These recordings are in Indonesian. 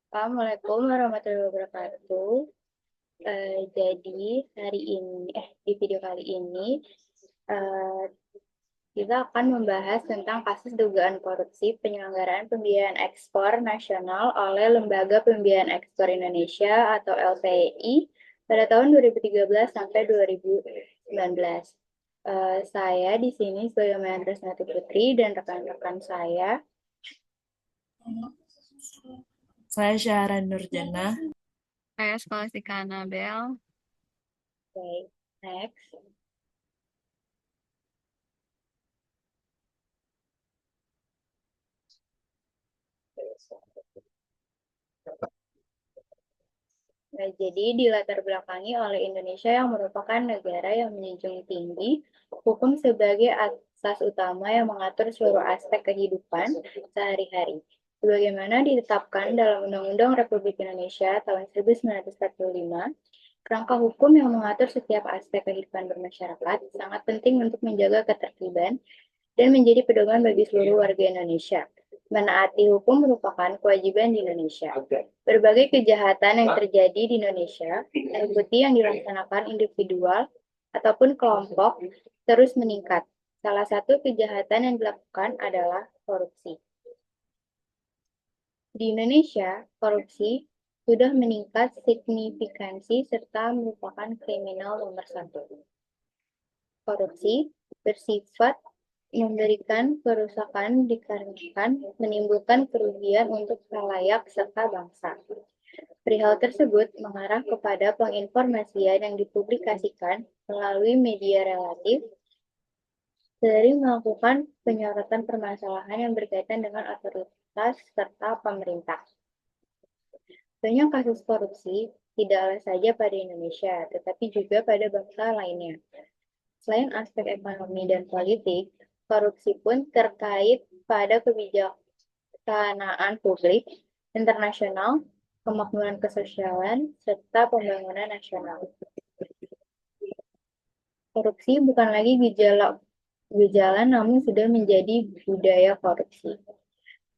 Assalamualaikum warahmatullahi wabarakatuh. Jadi hari ini, di video kali ini eh, kita akan membahas tentang kasus dugaan korupsi penyelenggaraan pembiayaan ekspor nasional oleh Lembaga Pembiayaan Ekspor Indonesia atau LPI pada tahun 2013 sampai 2019. Saya di sini sebagai Mahendra Snati Putri dan rekan-rekan saya. Saya Syahran Nurjana. Saya Skolastika Anabel. Oke, next. Nah, jadi dilatar belakangi oleh Indonesia yang merupakan negara yang menjunjung tinggi hukum sebagai asas utama yang mengatur seluruh aspek kehidupan sehari-hari. Sebagaimana ditetapkan dalam Undang-Undang Republik Indonesia tahun 1945, kerangka hukum yang mengatur setiap aspek kehidupan bermasyarakat sangat penting untuk menjaga ketertiban dan menjadi pedoman bagi seluruh warga Indonesia. Menaati hukum merupakan kewajiban di Indonesia. Berbagai kejahatan yang terjadi di Indonesia, meliputi yang dilaksanakan individual ataupun kelompok, terus meningkat. Salah satu kejahatan yang dilakukan adalah korupsi. Di Indonesia, korupsi sudah meningkat signifikansi serta merupakan kriminal nomor satu. Korupsi bersifat memberikan kerusakan dikarenakan menimbulkan kerugian untuk khalayak serta bangsa. Perihal tersebut mengarah kepada penginformasian yang dipublikasikan melalui media relatif, sering melakukan penyorotan permasalahan yang berkaitan dengan otoritas serta pemerintah. Banyak kasus korupsi tidak saja pada Indonesia, tetapi juga pada bangsa lainnya. Selain aspek ekonomi dan politik, korupsi pun terkait pada kebijaksanaan publik, internasional, kemakmuran kesosialan, serta pembangunan nasional. Korupsi bukan lagi gejala namun sudah menjadi budaya korupsi.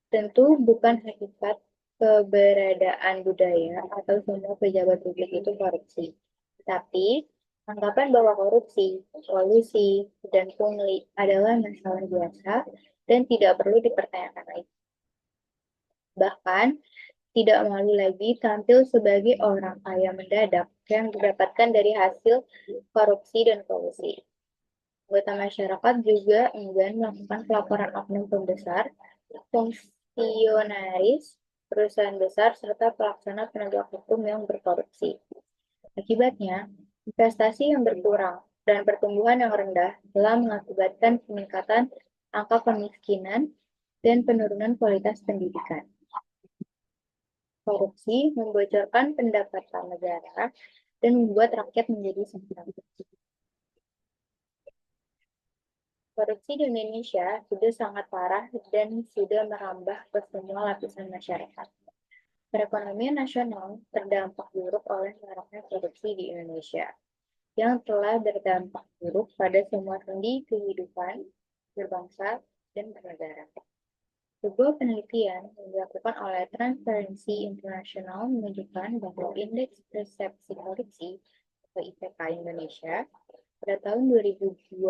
Tentu bukan hakikat keberadaan budaya atau semua pejabat publik itu korupsi. Tapi anggapan bahwa korupsi, kolusi, dan pungli adalah masalah biasa dan tidak perlu dipertanyakan lagi. Bahkan, tidak malu lagi tampil sebagai orang kaya mendadak yang didapatkan dari hasil korupsi dan kolusi. Anggota masyarakat juga enggan melakukan pelaporan oknum pembesar, fungsionaris, perusahaan besar, serta pelaksana penegak hukum yang berkorupsi. Akibatnya, investasi yang berkurang dan pertumbuhan yang rendah telah mengakibatkan peningkatan angka kemiskinan dan penurunan kualitas pendidikan. Korupsi membocorkan pendapatan negara dan membuat rakyat menjadi semakin miskin. Korupsi di Indonesia sudah sangat parah dan sudah merambah ke semua lapisan masyarakat. Perekonomian nasional terdampak buruk oleh maraknya korupsi di Indonesia, yang telah berdampak buruk pada semua sendi kehidupan berbangsa dan bernegara. Sebuah penelitian yang dilakukan oleh Transparency International menunjukkan bahwa Indeks Persepsi Korupsi atau IPK Indonesia pada tahun 2022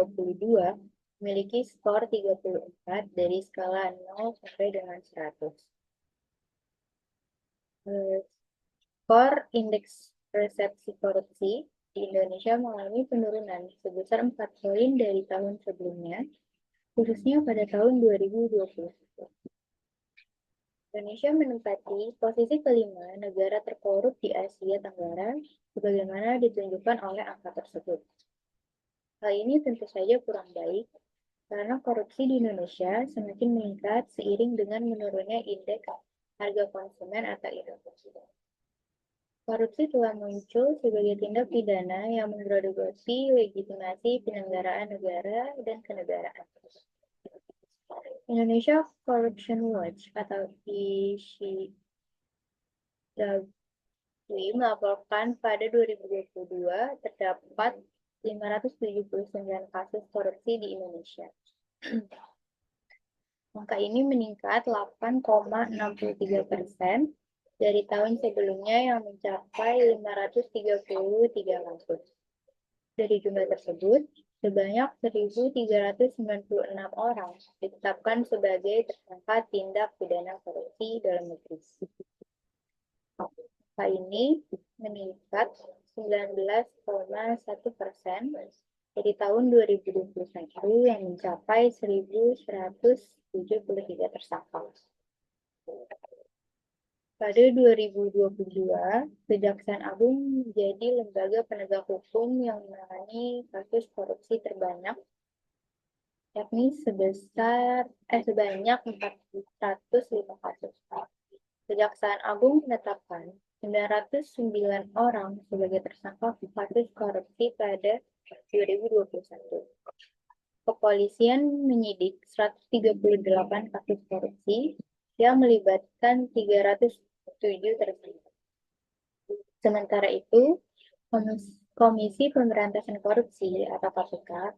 memiliki skor 34 dari skala 0 sampai dengan 100. Skor Indeks Persepsi Korupsi di Indonesia mengalami penurunan sebesar 4 poin dari tahun sebelumnya, khususnya pada tahun 2020. Indonesia menempati posisi kelima negara terkorup di Asia Tenggara, sebagaimana ditunjukkan oleh angka tersebut. Hal ini tentu saja kurang baik, karena korupsi di Indonesia semakin meningkat seiring dengan menurunnya indeks harga konsumen atau IHK. Korupsi telah muncul sebagai tindak pidana yang menggerogoti legitimasi penyelenggaraan negara dan kenegaraan. Indonesia Corruption Watch atau ICW melaporkan pada 2022 terdapat 579 kasus korupsi di Indonesia. Angka ini meningkat 8,63% dari tahun sebelumnya yang mencapai 533 kasus. Dari jumlah tersebut, sebanyak 1.396 orang ditetapkan sebagai tersangka tindak pidana korupsi dalam negeri. Angka ini meningkat 19,1% dari tahun 2021 yang mencapai 1.173 tersangka. Pada 2022, Kejaksaan Agung menjadi lembaga penegak hukum yang menangani kasus korupsi terbanyak, yakni sebanyak 405 kasus. Kejaksaan Agung menetapkan 909 orang sebagai tersangka kasus korupsi pada 2021. Kepolisian menyidik 138 kasus korupsi yang melibatkan 307 tersangka. Sementara itu, Komisi Pemberantasan Korupsi atau KPK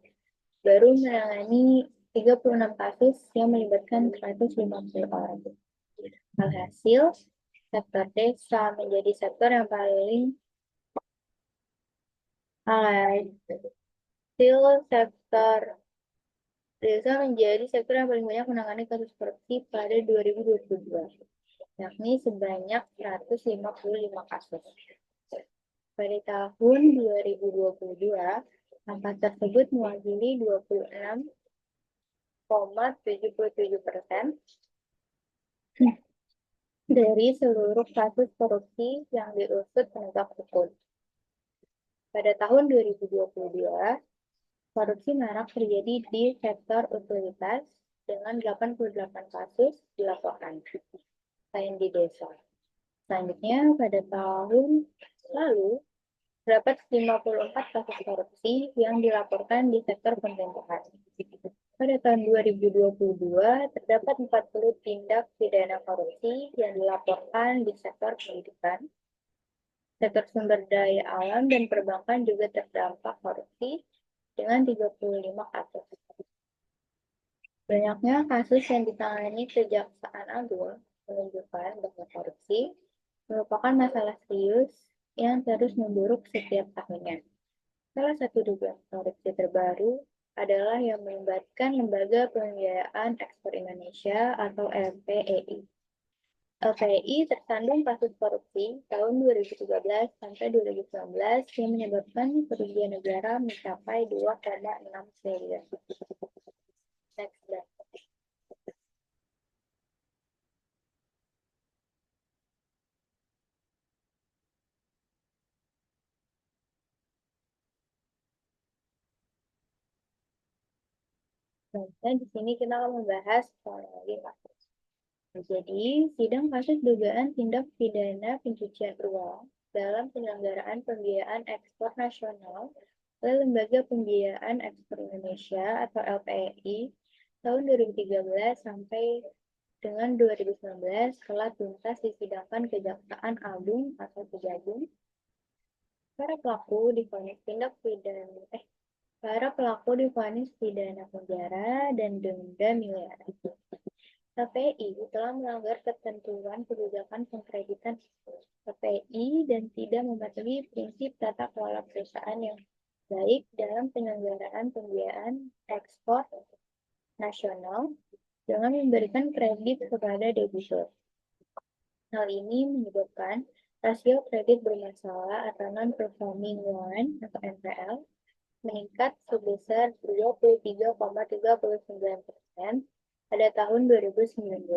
baru menangani 36 kasus yang melibatkan 150 orang. Alhasil, sektor desa menjadi sektor yang paling banyak menangani kasus korupsi pada 2022, yakni sebanyak 155 kasus. Pada tahun 2022, angka tersebut mewakili 26,77% dari seluruh kasus korupsi yang diusut penegak hukum. Pada tahun 2022, korupsi marak terjadi di sektor utilitas dengan 88 kasus dilaporkan, selain di desa. Selanjutnya, pada tahun lalu, terdapat 54 kasus korupsi yang dilaporkan di sektor pemerintahan. Pada tahun 2022, terdapat 40 tindak pidana korupsi yang dilaporkan di sektor pendidikan. Sektor sumber daya alam dan perbankan juga terdampak korupsi dengan 35 kasus. Banyaknya kasus yang ditangani Kejaksaan Agung menunjukkan bahwa korupsi merupakan masalah serius yang terus memburuk setiap tahunnya. Salah satu dugaan korupsi terbaru adalah yang melibatkan Lembaga Pembiayaan Ekspor Indonesia atau LPEI. LPEI tersandung kasus korupsi tahun 2013 sampai 2019 yang menyebabkan kerugian negara mencapai 2,6 triliun. Next slide. Nah, di sini kita akan membahas kronologi kasus. Jadi, sidang kasus dugaan tindak pidana pencucian uang dalam penyelenggaraan pembiayaan ekspor nasional oleh Lembaga Pembiayaan Ekspor Indonesia atau LPEI tahun 2013 sampai dengan 2019 telah tuntas disidangkan Kejaksaan Agung atau Kejagung. Para pelaku divonis pidana penjara dan denda miliaran. KPI telah melanggar ketentuan kebijakan pengkreditan KPI dan tidak mematuhi prinsip tata kelola perusahaan yang baik dalam penyelenggaraan pembiayaan ekspor nasional dengan memberikan kredit kepada debitur. Hal ini menyebabkan rasio kredit bermasalah atau non-performing loan atau NPL meningkat sebesar 23,39% pada tahun 2019.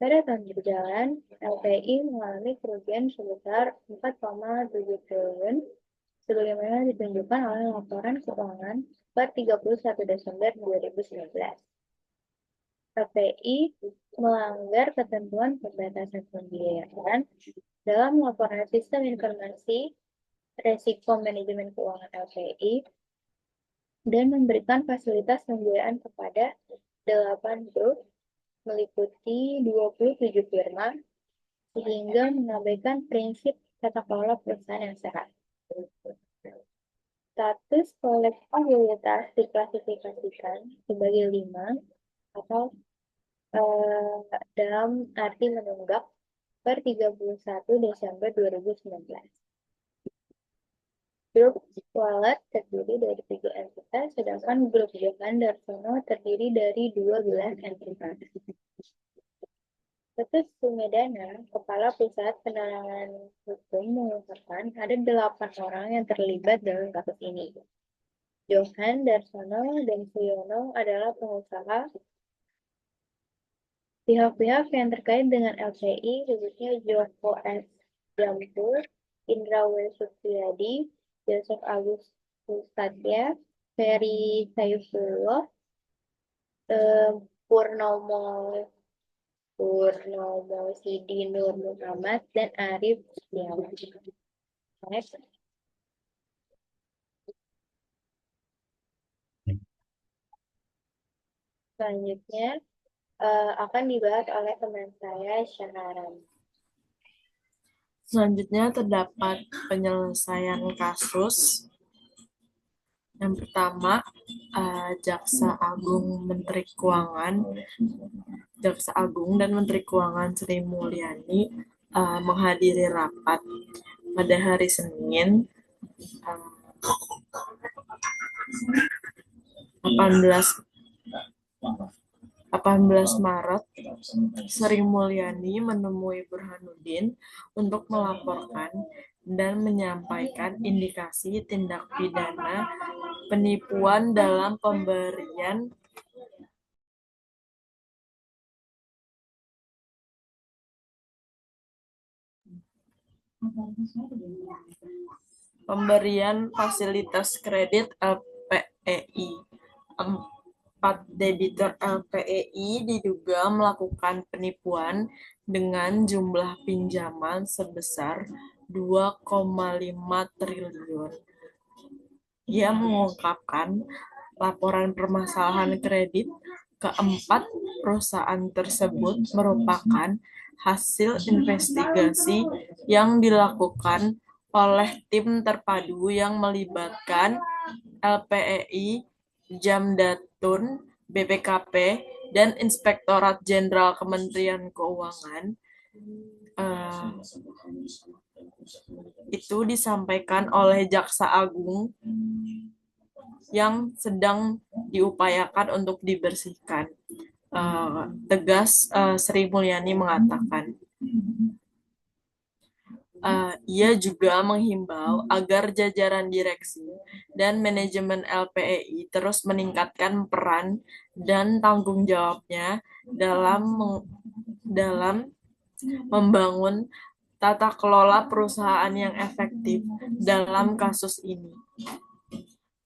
Pada tahun berjalan, LPI mengalami kerugian sebesar 4,7 triliun sebagaimana ditunjukkan oleh laporan keuangan per 31 Desember 2019. LPI melanggar ketentuan pembatasan pembiayaan dalam laporan sistem informasi resiko manajemen keuangan LPI dan memberikan fasilitas pembiayaan kepada 8 grup meliputi 27 firma sehingga mengabaikan prinsip tata kelola perusahaan yang sehat. Status kolektabilitas diklasifikasikan sebagai 5 atau dalam arti menunggak per 31 Desember 2019. Grup Wallet terdiri dari 3 entitas, sedangkan grup Johan Darsono terdiri dari 12 entitas. Ketut Sumedana, Kepala Pusat Penerangan Hukum, mengungkapkan ada 8 orang yang terlibat dalam kasus ini. Johan Darsono dan Suyono adalah pengusaha. Pihak-pihak yang terkait dengan LPI, khususnya Joko S. Jampur, Indra W. Supriyadi, Joseph Agustus Satya, Ferry Saifullah, Purnomo Sidi Nur Muhammad, dan Arif Setiawan. Next. Selanjutnya akan dibahas oleh teman saya, Syaharan. Selanjutnya terdapat penyelesaian kasus. Yang pertama, Jaksa Agung dan Menteri Keuangan Sri Mulyani menghadiri rapat pada hari Senin 18 Maret. Sri Mulyani menemui Burhanuddin untuk melaporkan dan menyampaikan indikasi tindak pidana penipuan dalam pemberian fasilitas kredit LPEI. 4 debitur LPEI diduga melakukan penipuan dengan jumlah pinjaman sebesar 2,5 triliun. Ia mengungkapkan laporan permasalahan kredit keempat perusahaan tersebut merupakan hasil investigasi yang dilakukan oleh tim terpadu yang melibatkan LPEI, Jamdatun, BPKP, dan Inspektorat Jenderal Kementerian Keuangan. Itu disampaikan oleh Jaksa Agung yang sedang diupayakan untuk dibersihkan. Tegas Sri Mulyani mengatakan. Ia juga menghimbau agar jajaran direksi dan manajemen LPEI terus meningkatkan peran dan tanggung jawabnya dalam membangun tata kelola perusahaan yang efektif dalam kasus ini.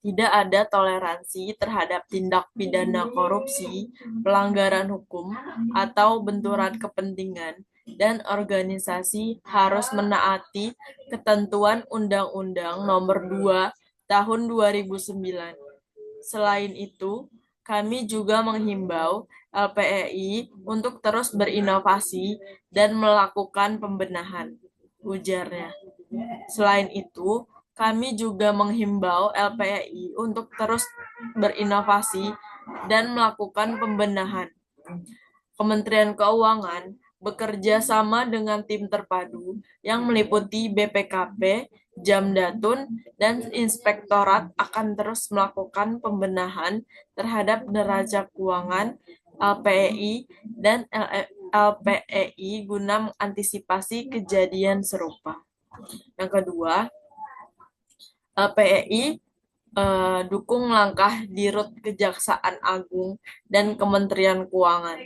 Tidak ada toleransi terhadap tindak pidana korupsi, pelanggaran hukum, atau benturan kepentingan, dan organisasi harus menaati ketentuan Undang-Undang Nomor 2 Tahun 2009. Selain itu, kami juga menghimbau LPEI untuk terus berinovasi dan melakukan pembenahan, ujarnya. Selain itu, kami juga menghimbau LPEI untuk terus berinovasi dan melakukan pembenahan. Kementerian Keuangan bekerja sama dengan tim terpadu yang meliputi BPKP, Jamdatun, dan Inspektorat akan terus melakukan pembenahan terhadap neraca keuangan LPEI dan LPEI guna mengantisipasi kejadian serupa. Yang kedua, LPEI dukung langkah Dirut Kejaksaan Agung dan Kementerian Keuangan.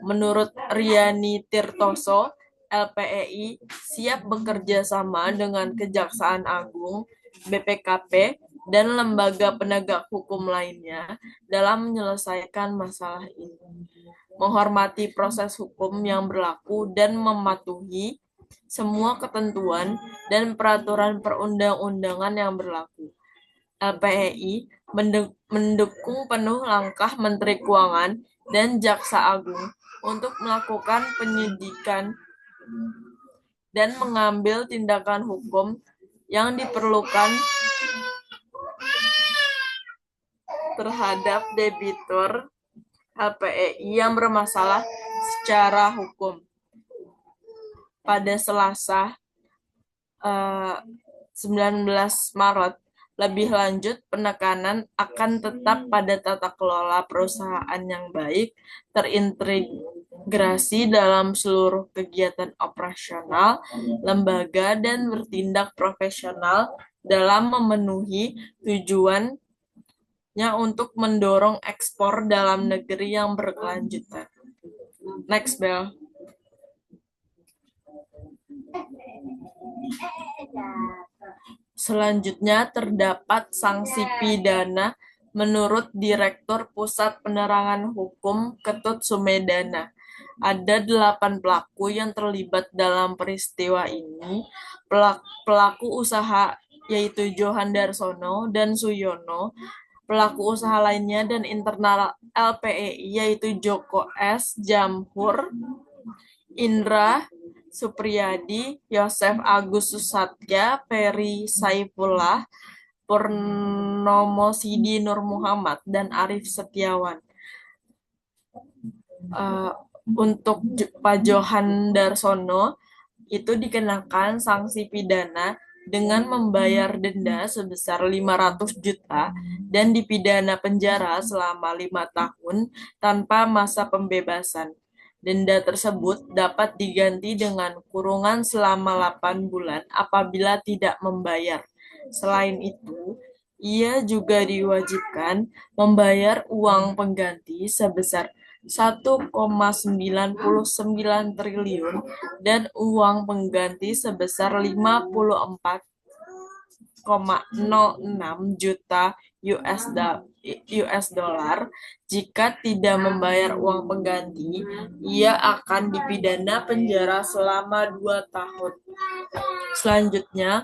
Menurut Riani Tirtoso, LPEI siap bekerja sama dengan Kejaksaan Agung, BPKP, dan lembaga penegak hukum lainnya dalam menyelesaikan masalah ini, menghormati proses hukum yang berlaku dan mematuhi semua ketentuan dan peraturan perundang-undangan yang berlaku. LPEI mendukung penuh langkah Menteri Keuangan dan Jaksa Agung untuk melakukan penyidikan dan mengambil tindakan hukum yang diperlukan terhadap debitur LPEI yang bermasalah secara hukum. pada Selasa 19 Maret. Lebih lanjut, penekanan akan tetap pada tata kelola perusahaan yang baik, terintegrasi dalam seluruh kegiatan operasional, lembaga, dan bertindak profesional dalam memenuhi tujuannya untuk mendorong ekspor dalam negeri yang berkelanjutan. Next, Bel. Selanjutnya, terdapat sanksi pidana menurut Direktur Pusat Penerangan Hukum Ketut Sumedana. Ada 8 pelaku yang terlibat dalam peristiwa ini. Pelaku usaha yaitu Johan Darsono dan Suyono. Pelaku usaha lainnya dan internal LPEI yaitu Joko S. Jamhur, Indra Supriyadi, Yosef Agustus Satya, Ferry Saifullah, Purnomo Sidi Nur Muhammad, dan Arif Setiawan. Untuk Pak Johan Darsono itu dikenakan sanksi pidana dengan membayar denda sebesar 500 juta dan dipidana penjara selama 5 tahun tanpa masa pembebasan. Denda tersebut dapat diganti dengan kurungan selama 8 bulan apabila tidak membayar. Selain itu, ia juga diwajibkan membayar uang pengganti sebesar 1,99 triliun dan uang pengganti sebesar 54,06 juta US dollar. Jika tidak membayar uang pengganti, ia akan dipidana penjara selama 2 tahun. Selanjutnya,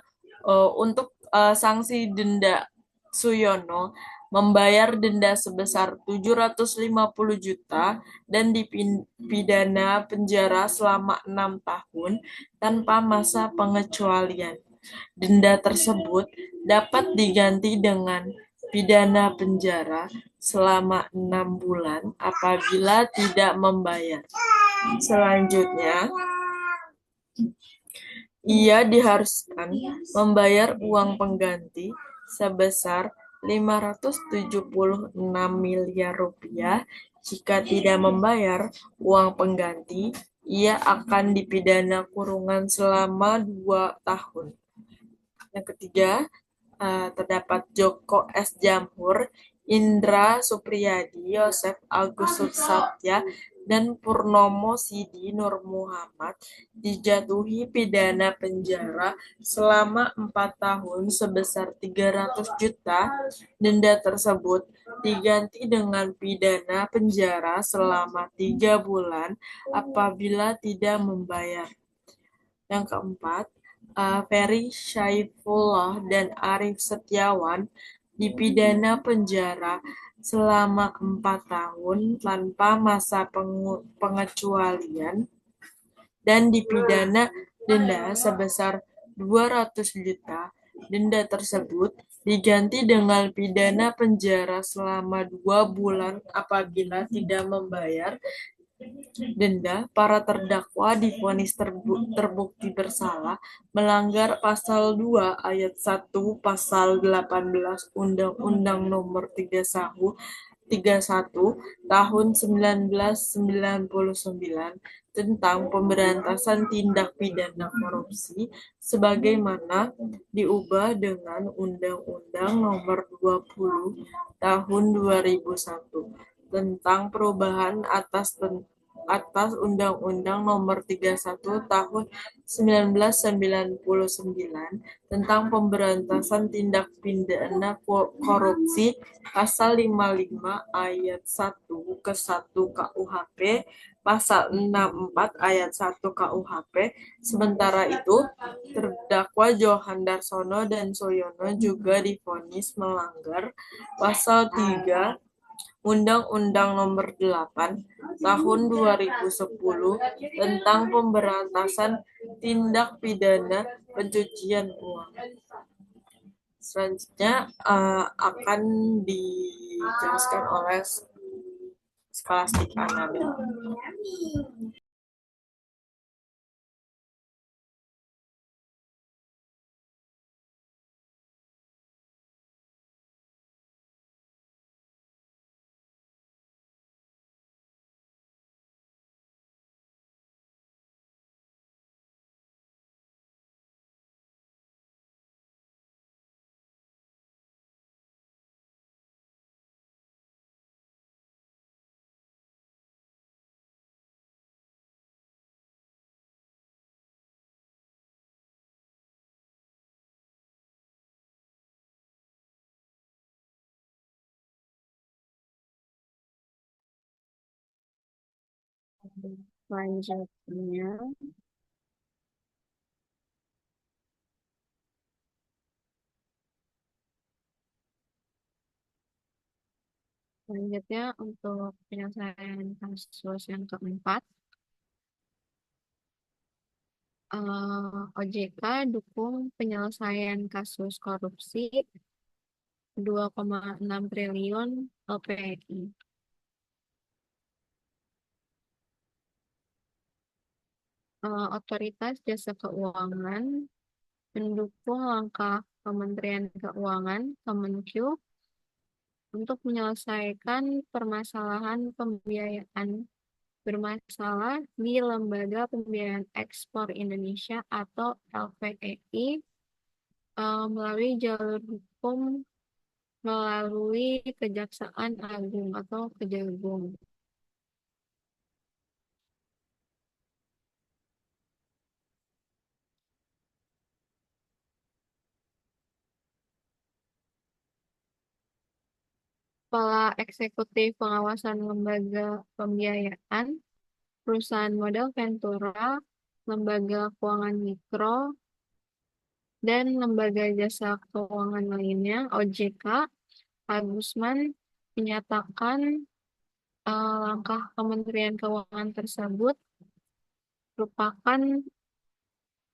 untuk sanksi denda Suyono membayar denda sebesar 750 juta dan dipidana penjara selama 6 tahun tanpa masa pengecualian. Denda tersebut dapat diganti dengan pidana penjara selama 6 bulan apabila tidak membayar. Selanjutnya, ia diharuskan membayar uang pengganti sebesar 576 miliar rupiah. Jika tidak membayar uang pengganti, ia akan dipidana kurungan selama 2 tahun. Yang ketiga, terdapat Joko S. Jamhur, Indra Supriyadi, Yosef Agustus Satya, dan Purnomo Sidi Nur Muhammad dijatuhi pidana penjara selama 4 tahun sebesar 300 juta. Denda tersebut diganti dengan pidana penjara selama 3 bulan apabila tidak membayar. Yang keempat, Ferry Saifullah dan Arif Setiawan dipidana penjara selama 4 tahun tanpa masa pengecualian dan dipidana denda sebesar 200 juta. Denda tersebut diganti dengan pidana penjara selama 2 bulan apabila tidak membayar denda. Para terdakwa divonis terbukti bersalah melanggar pasal 2 ayat 1 pasal 18 Undang-Undang Nomor 31 Tahun 1999 tentang pemberantasan tindak pidana korupsi sebagaimana diubah dengan Undang-Undang Nomor 20 Tahun 2001 tentang perubahan atas Undang-Undang Nomor 31 Tahun 1999 tentang pemberantasan tindak pidana korupsi pasal 55 ayat 1 ke 1 KUHP, pasal 64 ayat 1 KUHP. Sementara itu, terdakwa Johan Darsono dan Suyono juga divonis melanggar pasal 3 Undang-Undang Nomor 8 Tahun 2010 tentang pemberantasan tindak pidana pencucian uang. Selanjutnya akan dijelaskan oleh Skolastika Nabil. Selanjutnya, selanjutnya untuk penyelesaian kasus yang keempat, OJK dukung penyelesaian kasus korupsi 2,6 triliun LPI. Otoritas Jasa Keuangan mendukung langkah Kementerian Keuangan (Kemenq) untuk menyelesaikan permasalahan pembiayaan bermasalah di Lembaga Pembiayaan Ekspor Indonesia atau LPEI melalui jalur hukum melalui Kejaksaan Agung atau Kejagung. Kepala Eksekutif Pengawasan Lembaga Pembiayaan, Perusahaan Modal Ventura, Lembaga Keuangan Mikro, dan Lembaga Jasa Keuangan lainnya, OJK, Agusman menyatakan langkah Kementerian Keuangan tersebut merupakan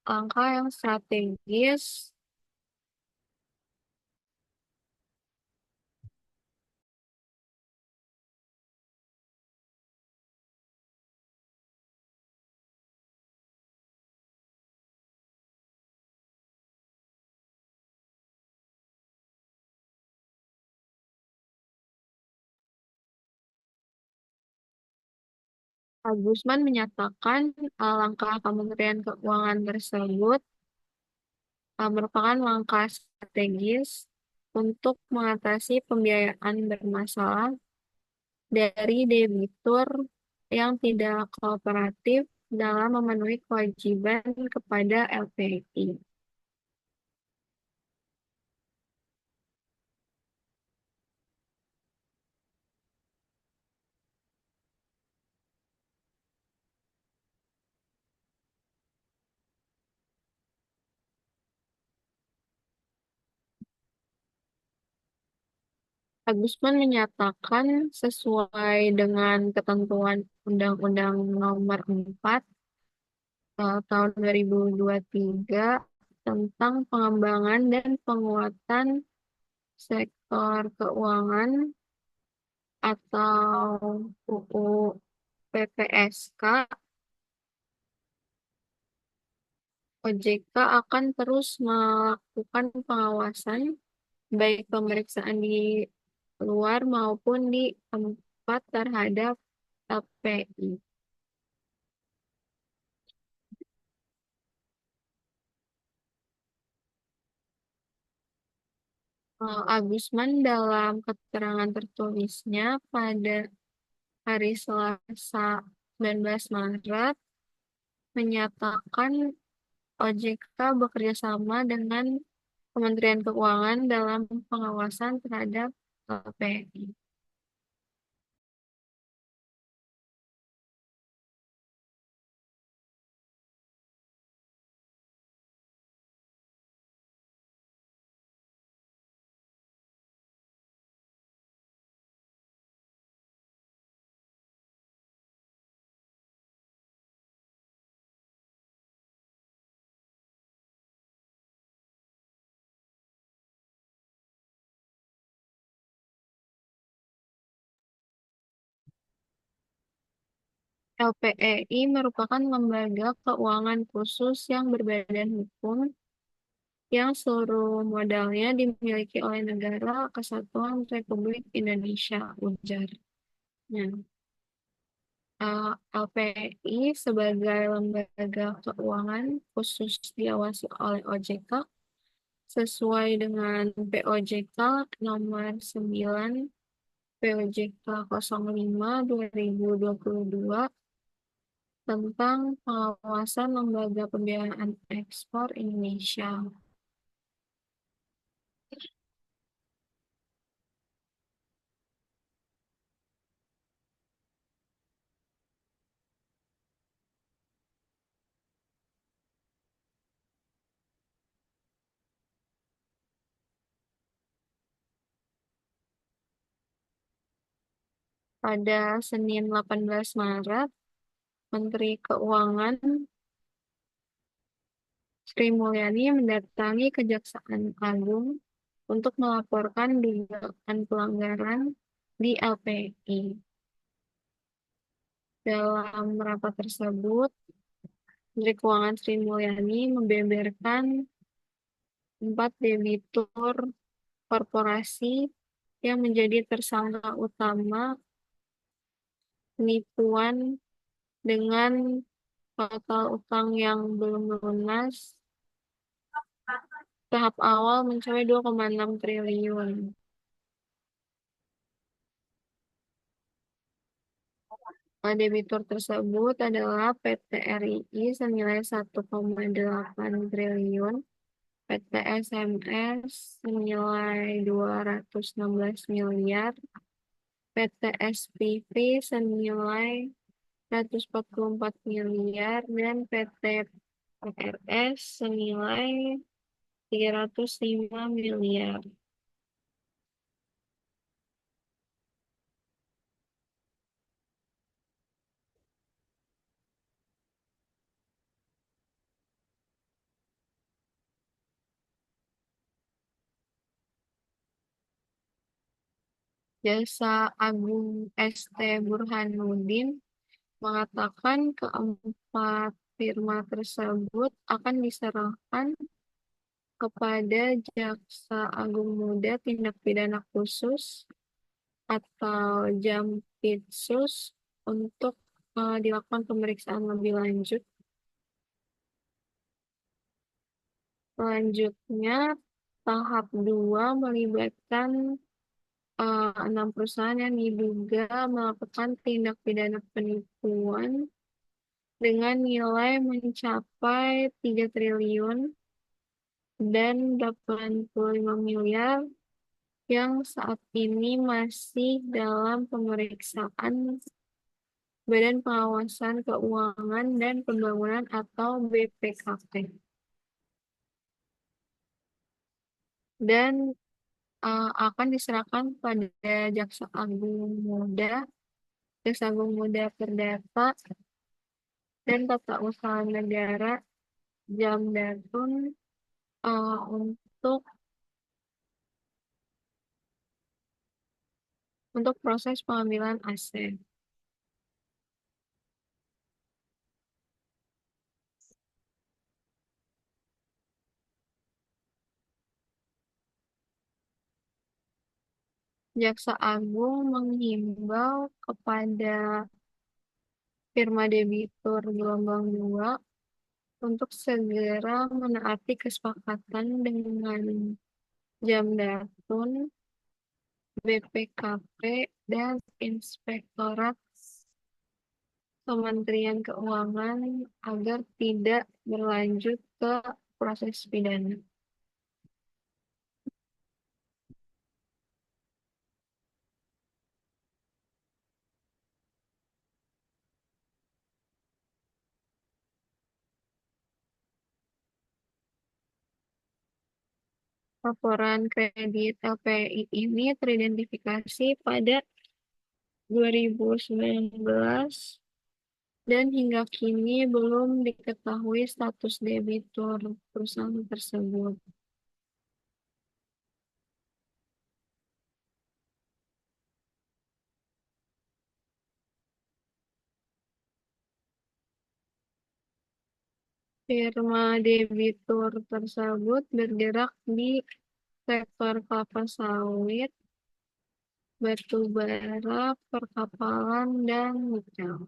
langkah yang strategis Agusman menyatakan langkah Kementerian Keuangan tersebut merupakan langkah strategis untuk mengatasi pembiayaan bermasalah dari debitur yang tidak kooperatif dalam memenuhi kewajiban kepada LPI. Agusman menyatakan sesuai dengan ketentuan Undang-Undang Nomor 4 tahun 2023 tentang pengembangan dan penguatan sektor keuangan atau UU PPSK, OJK akan terus melakukan pengawasan baik pemeriksaan di luar maupun di tempat terhadap LPI. Agusman dalam keterangan tertulisnya pada hari Selasa 19 Maret menyatakan OJK bekerja sama dengan Kementerian Keuangan dalam pengawasan terhadap LPI. LPEI merupakan lembaga keuangan khusus yang berbadan hukum yang seluruh modalnya dimiliki oleh Negara Kesatuan Republik Indonesia, ujarnya. LPI sebagai lembaga keuangan khusus diawasi oleh OJK sesuai dengan POJK nomor 9 POJK 05/2022 tentang pengawasan lembaga pembiayaan ekspor Indonesia. pada Senin 18 Maret, Menteri Keuangan Sri Mulyani mendatangi Kejaksaan Agung untuk melaporkan dugaan pelanggaran di LPI. Dalam rapat tersebut, Menteri Keuangan Sri Mulyani membeberkan 4 debitur korporasi yang menjadi tersangka utama penipuan dengan total utang yang belum lunas tahap awal mencapai 2,6 triliun. Debitur tersebut adalah PT RII senilai 1,8 triliun, PT SMS senilai 216 miliar, PT SPV senilai 144 miliar, dan PT PRS senilai 305 miliar. Jasa Agung ST Burhanuddin mengatakan keempat firma tersebut akan diserahkan kepada Jaksa Agung Muda Tindak Pidana Khusus atau Jampitsus untuk dilakukan pemeriksaan lebih lanjut. Selanjutnya, tahap 2 melibatkan 6 perusahaan yang diduga melakukan tindak pidana penipuan dengan nilai mencapai 3 triliun dan 85 miliar yang saat ini masih dalam pemeriksaan Badan Pengawasan Keuangan dan Pembangunan atau BPKP. Dan akan diserahkan pada Jaksa Agung Muda, Jaksa Agung Muda Perdata, dan Tata Usaha Negara Jamdatun untuk proses pengambilan aset. Jaksa Agung menghimbau kepada firma debitur gelombang 2 untuk segera menaati kesepakatan dengan Jamdatun, BPKP, dan Inspektorat Kementerian Keuangan agar tidak berlanjut ke proses pidana. Laporan kredit LPI ini teridentifikasi pada 2019 dan hingga kini belum diketahui status debitur perusahaan tersebut. Firma debitur tersebut bergerak di sektor kelapa sawit, batu bara, perkapalan, dan nikel.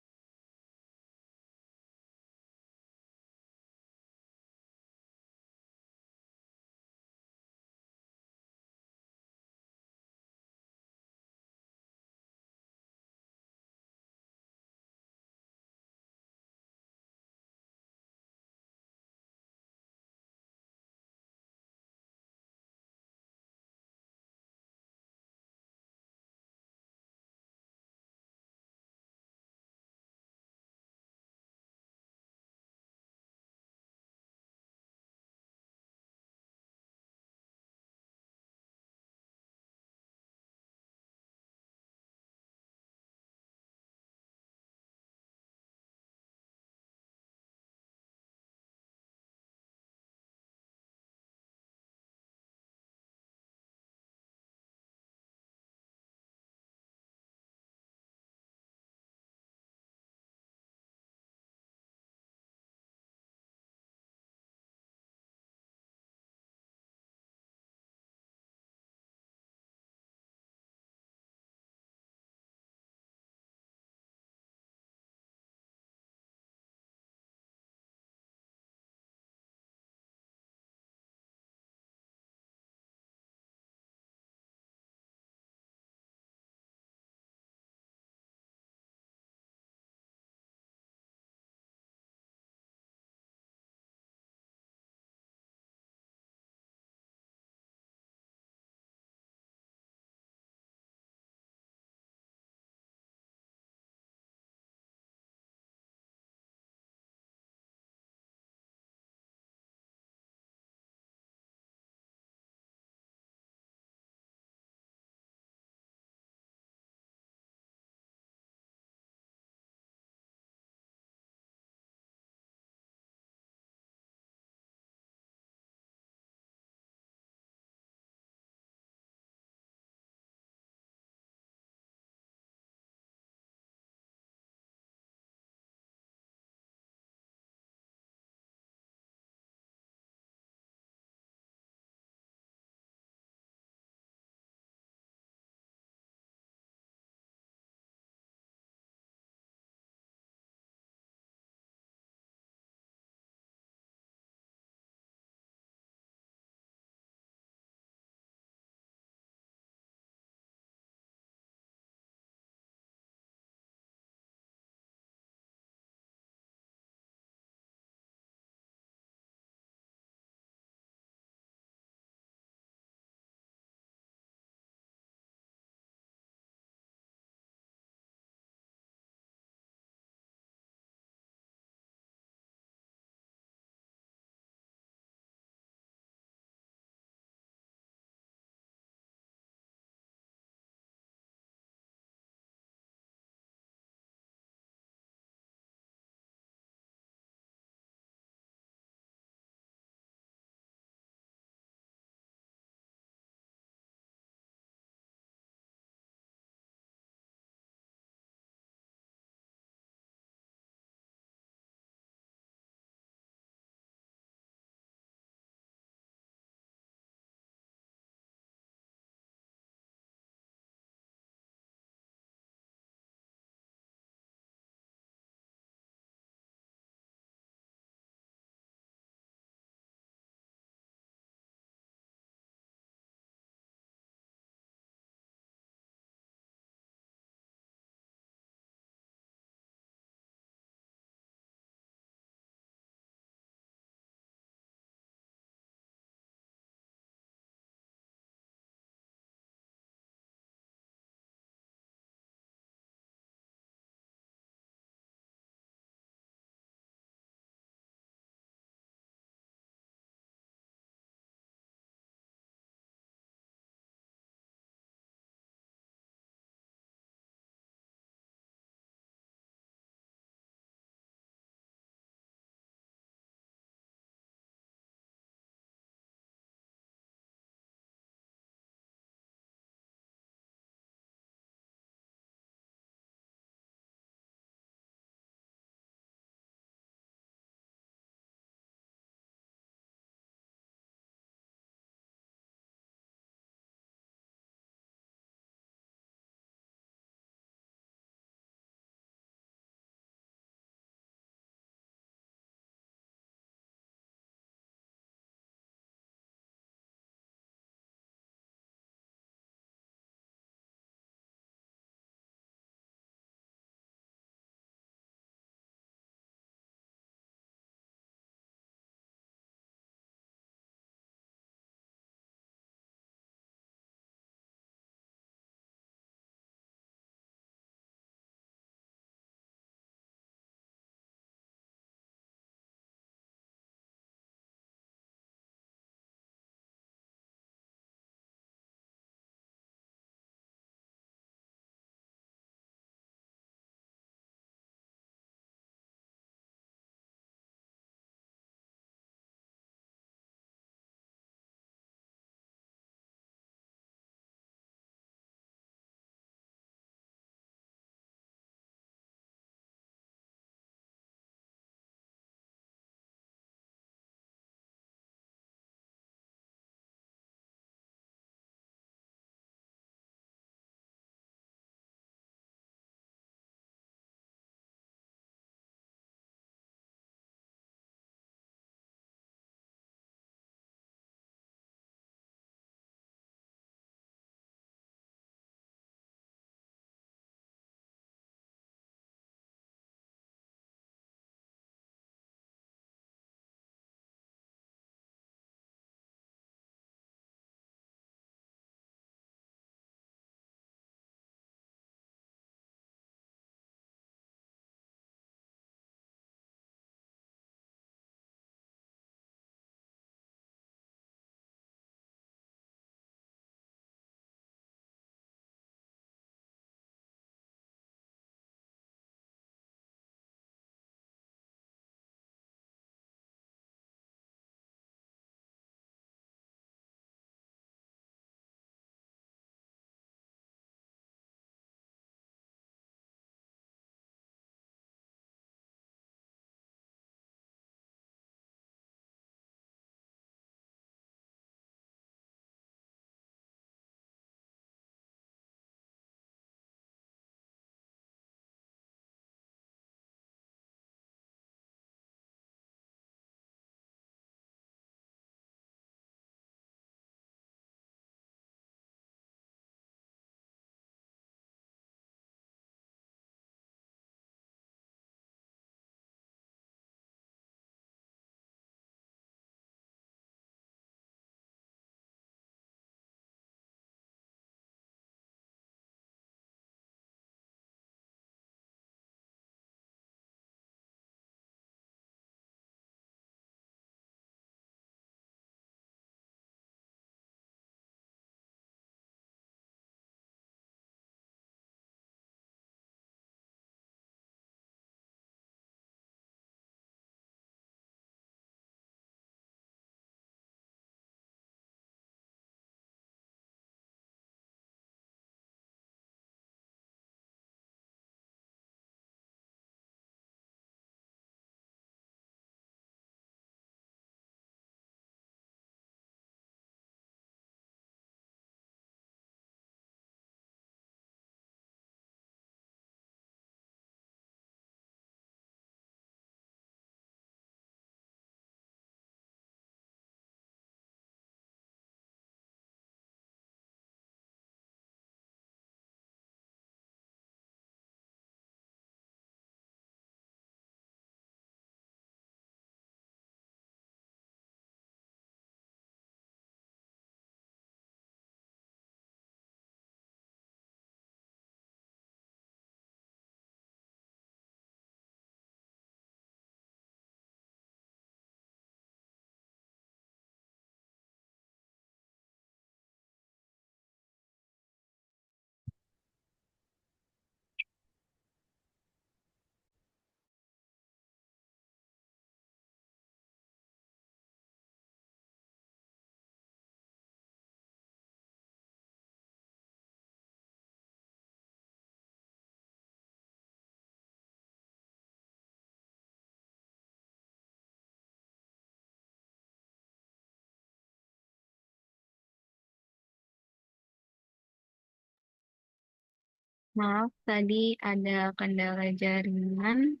Maaf, tadi ada kendala jaringan.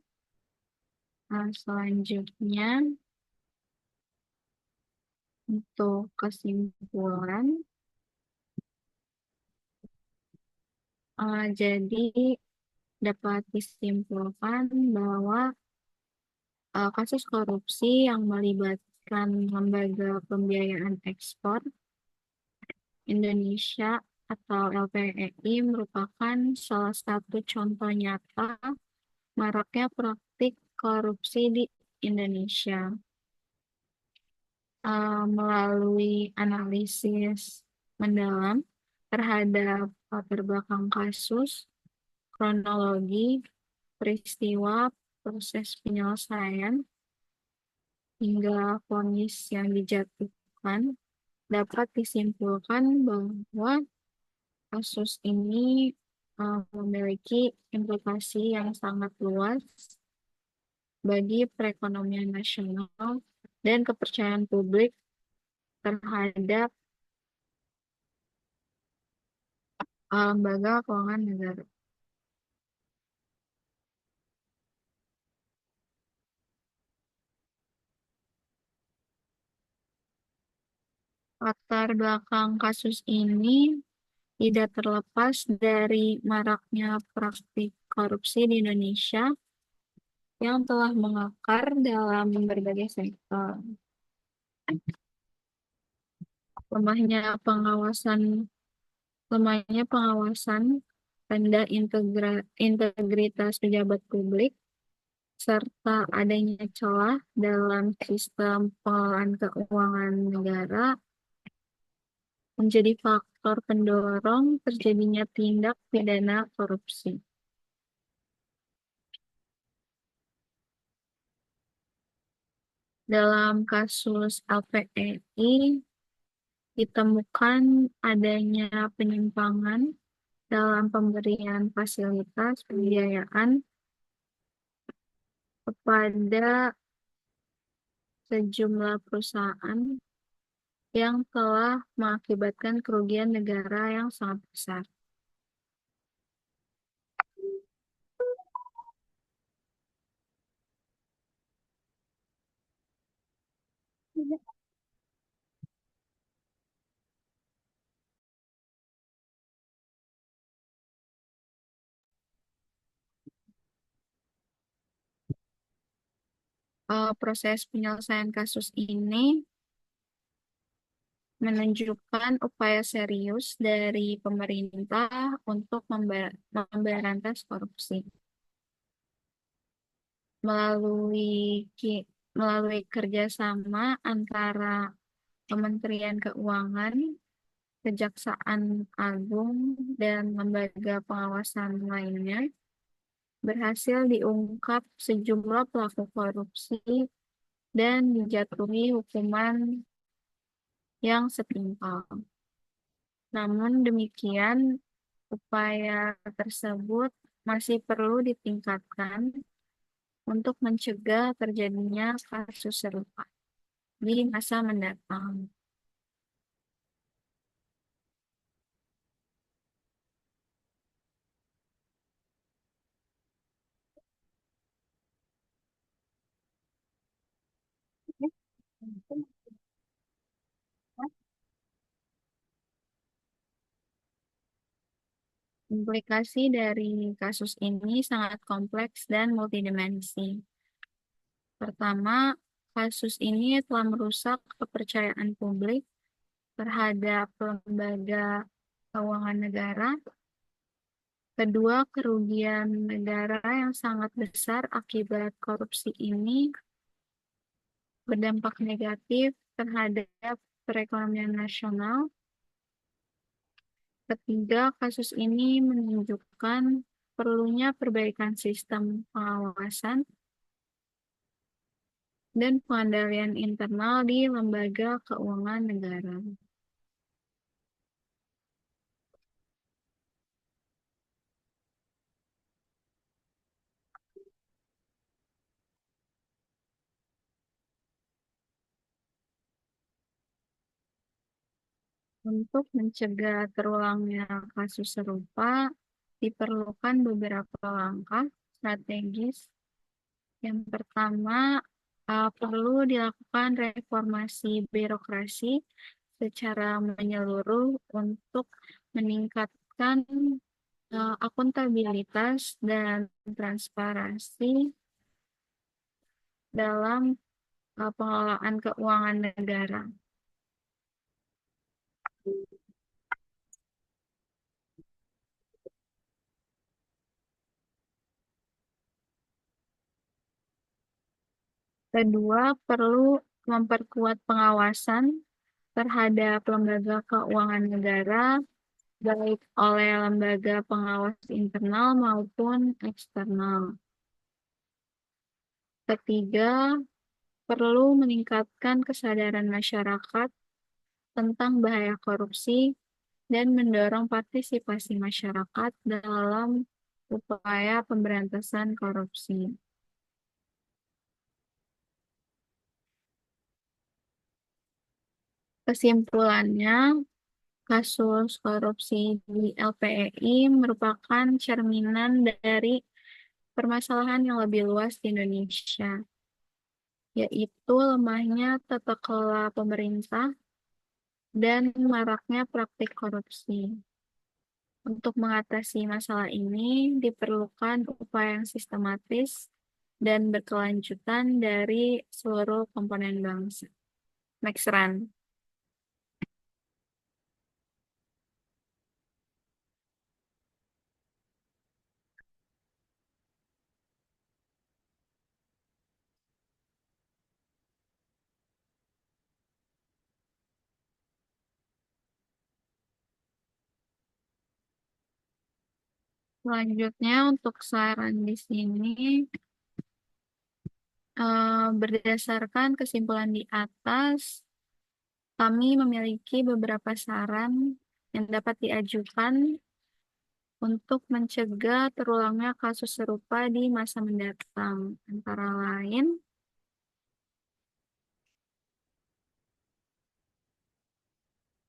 Selanjutnya, untuk kesimpulan, jadi dapat disimpulkan bahwa kasus korupsi yang melibatkan Lembaga Pembiayaan Ekspor Indonesia atau LPEI merupakan salah satu contoh nyata maraknya praktik korupsi di Indonesia. Melalui analisis mendalam terhadap latar belakang kasus, kronologi, peristiwa, proses penyelesaian, hingga vonis yang dijatuhkan, dapat disimpulkan bahwa kasus ini memiliki implikasi yang sangat luas bagi perekonomian nasional dan kepercayaan publik terhadap lembaga keuangan negara. Latar belakang kasus ini tidak terlepas dari maraknya praktik korupsi di Indonesia yang telah mengakar dalam berbagai sektor. Lemahnya pengawasan, lemahnya pengawasan, rendah integritas pejabat publik, serta adanya celah dalam sistem pengelolaan keuangan negara menjadi faktor pendorong terjadinya tindak pidana korupsi. Dalam kasus LPEI ditemukan adanya penyimpangan dalam pemberian fasilitas pembiayaan kepada sejumlah perusahaan yang telah mengakibatkan kerugian negara yang sangat besar. Proses penyelesaian kasus ini menunjukkan upaya serius dari pemerintah untuk memberantas korupsi melalui melalui kerjasama antara Kementerian Keuangan, Kejaksaan Agung, dan lembaga pengawasan lainnya berhasil diungkap sejumlah pelaku korupsi dan dijatuhi hukuman yang setimpal. Namun demikian, upaya tersebut masih perlu ditingkatkan untuk mencegah terjadinya kasus serupa di masa mendatang. Implikasi dari kasus ini sangat kompleks dan multidimensi. Pertama, kasus ini telah merusak kepercayaan publik terhadap lembaga keuangan negara. Kedua, kerugian negara yang sangat besar akibat korupsi ini berdampak negatif terhadap perekonomian nasional. Ketiga, kasus ini menunjukkan perlunya perbaikan sistem pengawasan dan pengendalian internal di lembaga keuangan negara. Untuk mencegah terulangnya kasus serupa, diperlukan beberapa langkah strategis. Yang pertama, perlu dilakukan reformasi birokrasi secara menyeluruh untuk meningkatkan akuntabilitas dan transparansi dalam pengelolaan keuangan negara. Kedua, perlu memperkuat pengawasan terhadap lembaga keuangan negara, baik oleh lembaga pengawas internal maupun eksternal. Ketiga, perlu meningkatkan kesadaran masyarakat tentang bahaya korupsi dan mendorong partisipasi masyarakat dalam upaya pemberantasan korupsi. Kesimpulannya, kasus korupsi di LPEI merupakan cerminan dari permasalahan yang lebih luas di Indonesia, yaitu lemahnya tata kelola pemerintah dan maraknya praktik korupsi. Untuk mengatasi masalah ini, diperlukan upaya yang sistematis dan berkelanjutan dari seluruh komponen bangsa. Next run. Selanjutnya untuk saran di sini, berdasarkan kesimpulan di atas, kami memiliki beberapa saran yang dapat diajukan untuk mencegah terulangnya kasus serupa di masa mendatang. Antara lain,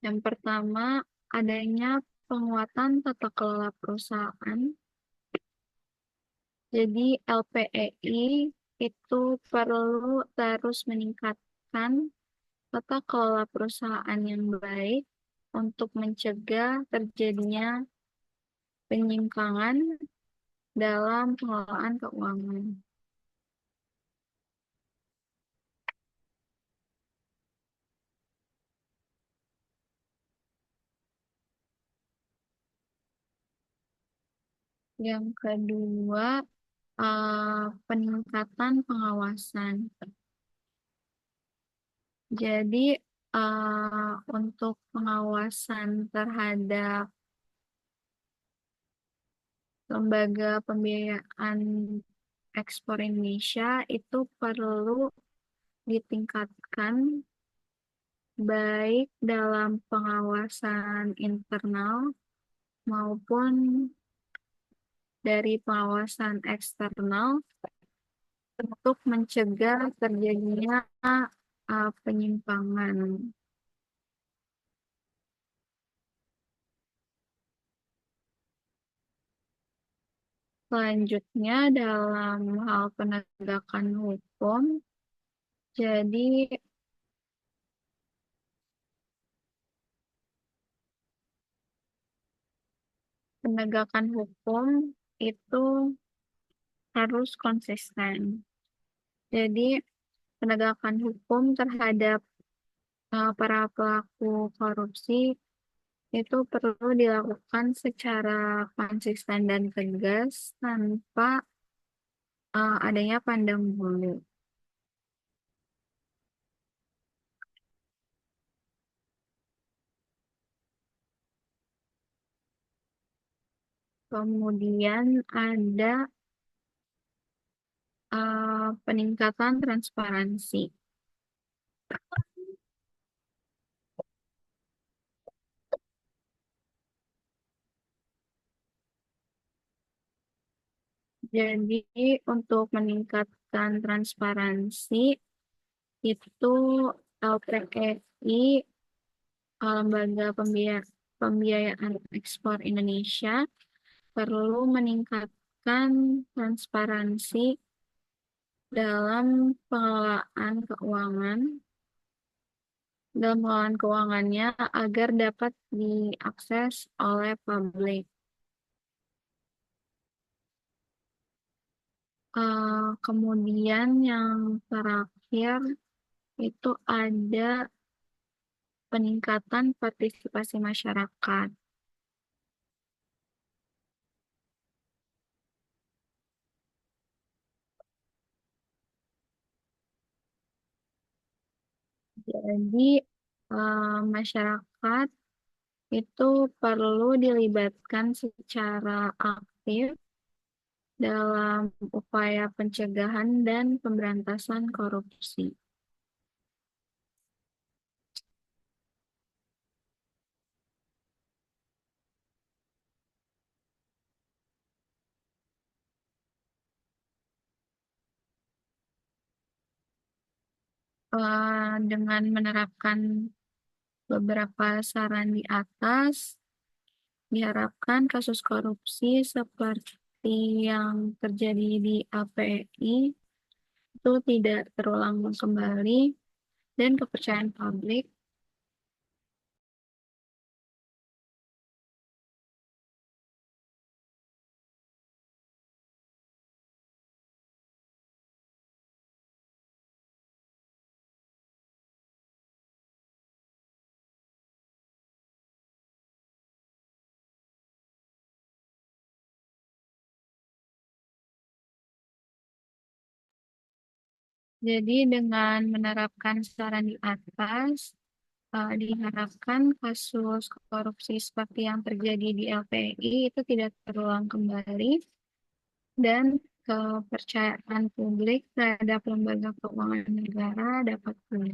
yang pertama, adanya penguatan tata kelola perusahaan. Jadi LPEI itu perlu terus meningkatkan tata kelola perusahaan yang baik untuk mencegah terjadinya penyimpangan dalam pengelolaan keuangan. Yang kedua, peningkatan pengawasan. Jadi, untuk pengawasan terhadap lembaga pembiayaan ekspor Indonesia itu perlu ditingkatkan baik dalam pengawasan internal maupun dari pengawasan eksternal untuk mencegah terjadinya penyimpangan. Selanjutnya dalam hal penegakan hukum, jadi penegakan hukum itu harus konsisten. Jadi penegakan hukum terhadap para pelaku korupsi itu perlu dilakukan secara konsisten dan tegas tanpa adanya pandang bulu. Kemudian ada peningkatan transparansi. Jadi untuk meningkatkan transparansi itu LPEI, Lembaga Pembiayaan Ekspor Indonesia, perlu meningkatkan transparansi dalam pengelolaan keuangan, dalam pengelolaan keuangannya agar dapat diakses oleh publik. Kemudian yang terakhir itu ada peningkatan partisipasi masyarakat. Jadi masyarakat itu perlu dilibatkan secara aktif dalam upaya pencegahan dan pemberantasan korupsi. Dengan menerapkan beberapa saran di atas, diharapkan kasus korupsi seperti yang terjadi di API itu tidak terulang kembali dan kepercayaan publik Jadi dengan menerapkan saran di atas, diharapkan kasus korupsi seperti yang terjadi di LPI itu tidak terulang kembali dan kepercayaan publik terhadap lembaga keuangan negara dapat pulih.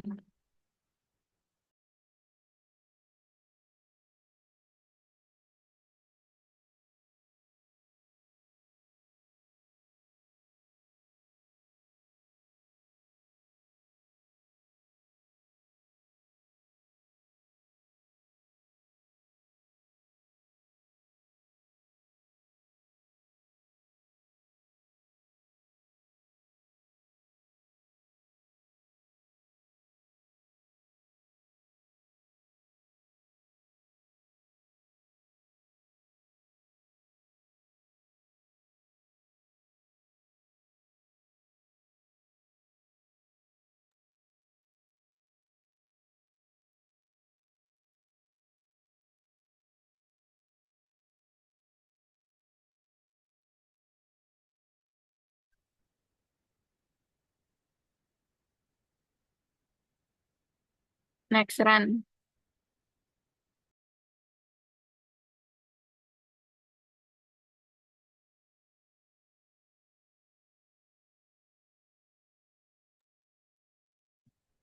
Next run.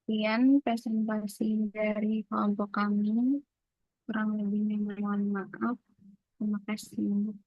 Sekian presentasi dari kelompok kami. Kurang lebihnya mohon maaf. Terima kasih.